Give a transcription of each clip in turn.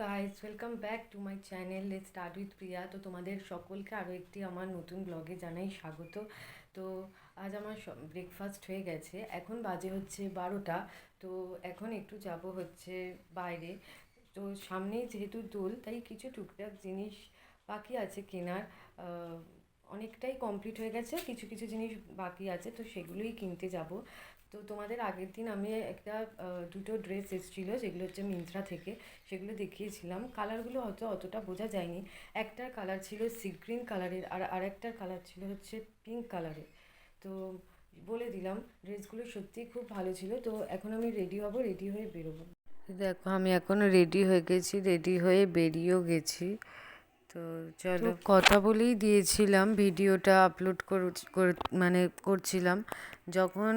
Guys, welcome back to my channel let's start with Priya. তো তোমাদের সকলকে আরও একটি আমার নতুন ব্লগে জানাই স্বাগত। তো আজ আমার ব্রেকফাস্ট হয়ে গেছে, এখন বাজে হচ্ছে 12টা। তো এখন একটু যাব হচ্ছে বাইরে। তো সামনেই যেহেতু দোল, তাই কিছু টুকটাক জিনিস বাকি আছে কেনার। অনেকটাই কমপ্লিট হয়ে গেছে, কিছু কিছু জিনিস বাকি আছে, তো সেগুলোই কিনতে যাব। তো তোমাদের আগের দিন আমি একটা দুটো ড্রেস এসেছিলো, যেগুলো হচ্ছে মিন্ত্রা থেকে, সেগুলো দেখিয়েছিলাম। কালারগুলো হয়তো অতটা বোঝা যায়নি। একটার কালার ছিল সি গ্রিন কালারের, আর আরেকটার কালার ছিল হচ্ছে পিঙ্ক কালারের। তো বলে দিলাম, ড্রেসগুলো সত্যিই খুব ভালো ছিল। তো এখন আমি রেডি হব, রেডি হয়ে বেরোবো। দেখো, আমি এখন রেডি হয়ে গেছি, রেডি হয়ে বেরিয়েও গেছি। তো চলো, কথা বলেই দিয়েছিলাম ভিডিওটা আপলোড মানে করছিলাম। যখন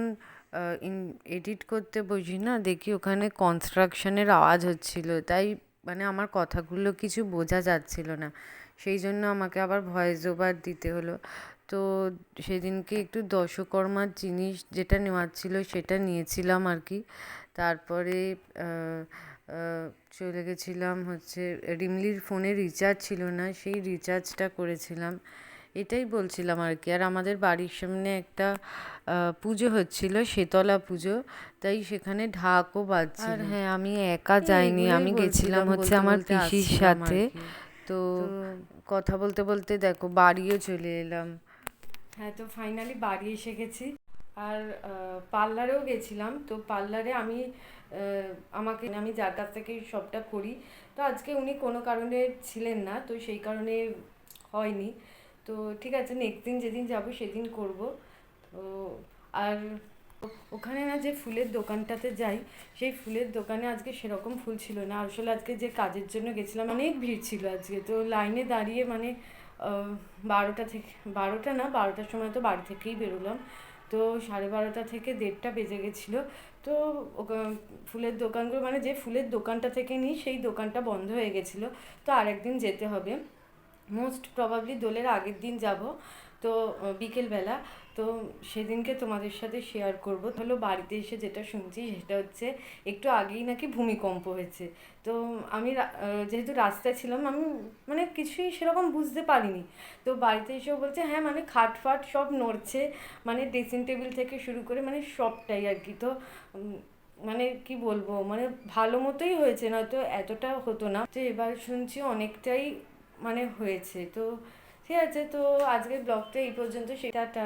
এডিট করতে বসি না, দেখি ওখানে কনস্ট্রাকশনের আওয়াজ হচ্ছিল, তাই মানে আমার কথাগুলো কিছু বোঝা যাচ্ছিল না। সেই জন্য আমাকে আবার ভয়েস ওভার দিতে হলো। তো সেদিনকে একটু দশকর্মার জিনিস যেটা নেওয়ার ছিল সেটা নিয়েছিলাম আর কি। তারপরে চলে গেছিলাম হচ্ছে, রিমলির ফোনে রিচার্জ ছিল না, সেই রিচার্জটা করেছিলাম। এটাই বলছিলাম আর কি। আর আমাদের বাড়ির সামনে একটা পুজো হচ্ছিল, শীতলা পুজো, তাই সেখানে ঢাকও বাজছিল। আর হ্যাঁ, আমি একা যাইনি, আমি গেছিলাম হচ্ছে আমার পিসির সাথে। তো কথা বলতে বলতে দেখো বাড়িও চলে এলাম। হ্যাঁ, তো ফাইনালি বাড়ি এসে গেছি। আর পার্লারেও গেছিলাম। তো পার্লারে আমি যার কাছ থেকে সবটা করি, তো আজকে উনি কোনো কারণে ছিলেন না, তো সেই কারণে হয়নি। তো ঠিক আছে, নেক্সট দিন যেদিন যাব সেদিন করব। তো আর ওখানে না, যে ফুলের দোকানটাতে যাই, সেই ফুলের দোকানে আজকে সেরকম ফুল ছিল না। আসলে আজকে যে কাজের জন্য গেছিলাম, অনেক ভিড় ছিল আজকে। তো লাইনে দাঁড়িয়ে মানে 12টা থেকে, 12টা না, 12টার সময় তো বাড়ি থেকেই বেরোলাম। তো 12:30 থেকে 1:30 বেজে গেছিলো। তো ফুলের দোকানগুলো, মানে যে ফুলের দোকানটা থেকে নিই সেই দোকানটা বন্ধ হয়ে গেছিলো। তো আরেকদিন যেতে হবে, মোস্ট প্রবাবলি দোলের আগের দিন যাব। তো বিকেলবেলা, তো সেদিনকে তোমাদের সাথে শেয়ার করব। হলো বাড়িতে এসে যেটা শুনছি সেটা হচ্ছে একটু আগেই নাকি ভূমিকম্প হয়েছে। তো আমি যেহেতু রাস্তায় ছিলাম, আমি মানে কিছুই সেরকম বুঝতে পারিনি। তো বাড়িতে এসেও বলছে হ্যাঁ, মানে খাট ফাট সব নড়ছে, মানে ড্রেসিং টেবিল থেকে শুরু করে মানে সবটাই আর কি। তো মানে কি বলবো, মানে ভালো মতোই হয়েছে, না তো এতটা হতো না। তো এবার শুনছি অনেকটাই মানে হয়েছে। তো ঠিক আছে, তো আজকের ব্লগটা এই পর্যন্ত, সেটা